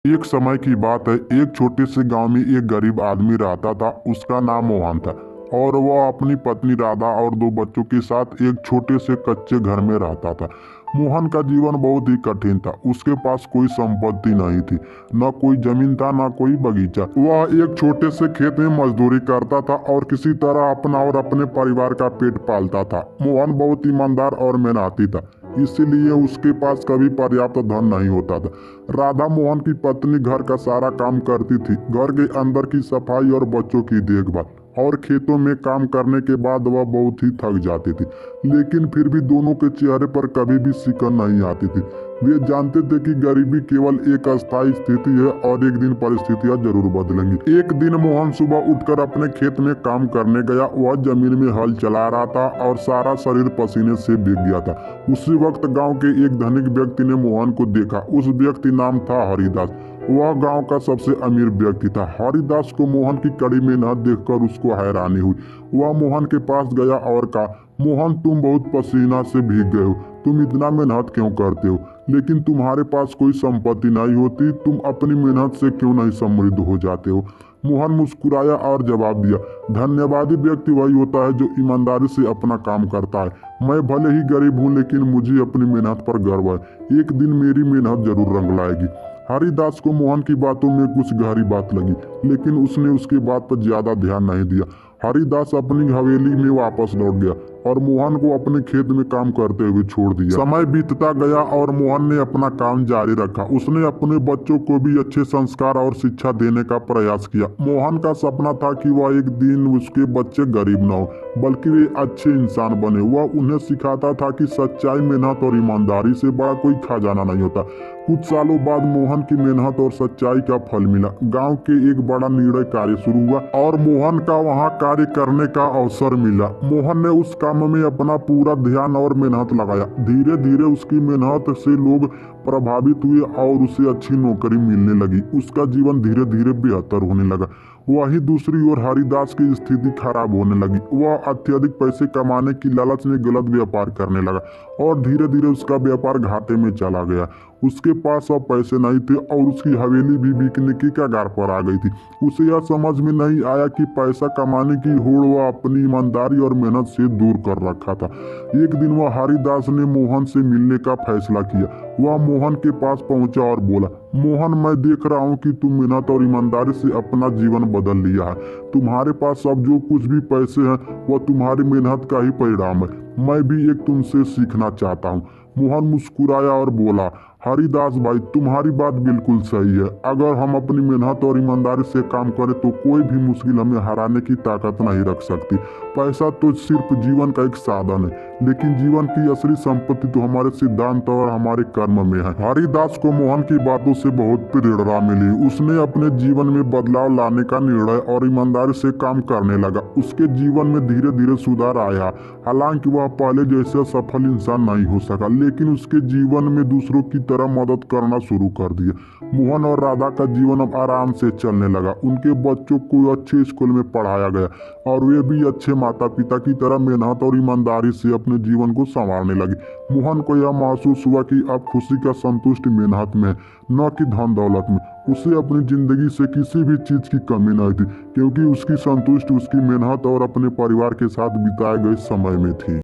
एक समय की बात है। एक छोटे से गांव में एक गरीब आदमी रहता था। उसका नाम मोहन था और वह अपनी पत्नी राधा और दो बच्चों के साथ एक छोटे से कच्चे घर में रहता था। मोहन का जीवन बहुत ही कठिन था। उसके पास कोई संपत्ति नहीं थी, न कोई जमीन था, न कोई बगीचा। वह एक छोटे से खेत में मजदूरी करता था और किसी तरह अपना और अपने परिवार का पेट पालता था। मोहन बहुत ईमानदार और मेहनती था, इसीलिए उसके पास कभी पर्याप्त धन नहीं होता था। राधा मोहन की पत्नी घर का सारा काम करती थी, घर के अंदर की सफाई और बच्चों की देखभाल। और खेतों में काम करने के बाद वह बहुत ही थक जाती थी, लेकिन फिर भी दोनों के चेहरे पर कभी भी सिकन नहीं आती थी। वे जानते थे कि गरीबी केवल एक अस्थायी स्थिति है और एक दिन परिस्थितियां जरूर बदलेंगी। एक दिन मोहन सुबह उठकर अपने खेत में काम करने गया। वह जमीन में हल चला रहा था और सारा शरीर पसीने से भीग गया था। उसी वक्त गांव के एक धनिक व्यक्ति ने मोहन को देखा। उस व्यक्ति नाम था हरिदास। वह गांव का सबसे अमीर व्यक्ति था। हरिदास को मोहन की कड़ी मेहनत देखकर उसको हैरानी हुई। वह मोहन के पास गया और कहा, मोहन, तुम बहुत पसीना से भीग गए हो, तुम इतना मेहनत क्यों करते हो? लेकिन तुम्हारे पास कोई संपत्ति नहीं होती, तुम अपनी मेहनत से क्यों नहीं समृद्ध हो जाते हो? मोहन मुस्कुराया और जवाब दिया, धन्यवादी व्यक्ति वही होता है जो ईमानदारी से अपना काम करता है। मैं भले ही गरीब हूँ, लेकिन मुझे अपनी मेहनत पर गर्व है। एक दिन मेरी मेहनत जरूर रंग लाएगी। हरिदास को मोहन की बातों में कुछ गहरी बात लगी, लेकिन उसने उसकी बात पर ज्यादा ध्यान नहीं दिया। हरिदास अपनी हवेली में वापस लौट गया और मोहन को अपने खेत में काम करते हुए छोड़ दिया। समय बीतता गया और मोहन ने अपना काम जारी रखा। उसने अपने बच्चों को भी अच्छे संस्कार और शिक्षा देने का प्रयास किया। मोहन का सपना था कि वह एक दिन उसके बच्चे गरीब न हो, बल्कि वे अच्छे इंसान बने। वह उन्हें सिखाता था कि सच्चाई, मेहनत और ईमानदारी से बड़ा कोई खजाना नहीं होता। कुछ सालों बाद मोहन की मेहनत और सच्चाई का फल मिला। गांव के एक बड़ा निर्णय कार्य शुरू हुआ और मोहन का वहां कार्य करने का अवसर मिला। मोहन ने उस काम में अपना पूरा ध्यान और मेहनत लगाया। धीरे धीरे उसकी मेहनत से लोग प्रभावित हुए और उसे अच्छी नौकरी मिलने लगी। उसका जीवन धीरे धीरे बेहतर होने लगा। वहीं दूसरी ओर हरिदास की स्थिति खराब होने लगी। वह अत्यधिक पैसे कमाने की लालच में गलत व्यापार करने लगा और धीरे धीरे उसका व्यापार घाटे में चला गया। उसके पास अब पैसे नहीं थे और उसकी हवेली भी बिकने की कगार पर आ गई थी। उसे यह समझ में नहीं आया कि पैसा कमाने की होड़ वह अपनी ईमानदारी और मेहनत से दूर कर रखा था। एक दिन वह हरिदास ने मोहन से मिलने का फैसला किया। वह मोहन के पास पहुंचा और बोला, मोहन, मैं देख रहा हूँ कि तुम मेहनत और ईमानदारी से अपना जीवन बदल लिया है। तुम्हारे पास अब जो कुछ भी पैसे हैं वह तुम्हारी मेहनत का ही परिणाम है। मैं भी एक तुमसे सीखना चाहता हूँ। मोहन मुस्कुराया और बोला, हरिदास भाई, तुम्हारी बात बिल्कुल सही है। अगर हम अपनी मेहनत और ईमानदारी से काम करें तो कोई भी मुश्किल हमें हराने की ताकत नहीं रख सकती। पैसा तो सिर्फ जीवन का एक साधन है, लेकिन जीवन की असली संपत्ति तो हमारे सिद्धांत और हमारे कर्म में है। हरिदास को मोहन की बातों से बहुत प्रेरणा मिली। उसने अपने जीवन में बदलाव लाने का निर्णय और ईमानदारी से काम करने लगा। उसके जीवन में धीरे धीरे सुधार आया। हालांकि वह पहले जैसा सफल इंसान नहीं हो सका, लेकिन उसके जीवन में दूसरों की तरह मदद करना शुरू कर दिया। मोहन और राधा का जीवन अब आराम से चलने लगा। उनके बच्चों को अच्छे स्कूल में पढ़ाया गया और वे भी अच्छे माता पिता की तरह मेहनत और ईमानदारी से अपने जीवन को संवारने लगे। मोहन को यह महसूस हुआ कि अब खुशी का संतुष्ट मेहनत में, न कि धन दौलत में। उसे अपनी जिंदगी से किसी भी चीज की कमी नहीं थी, क्योंकि उसकी संतुष्टि उसकी मेहनत और अपने परिवार के साथ बिताए गए समय में थी।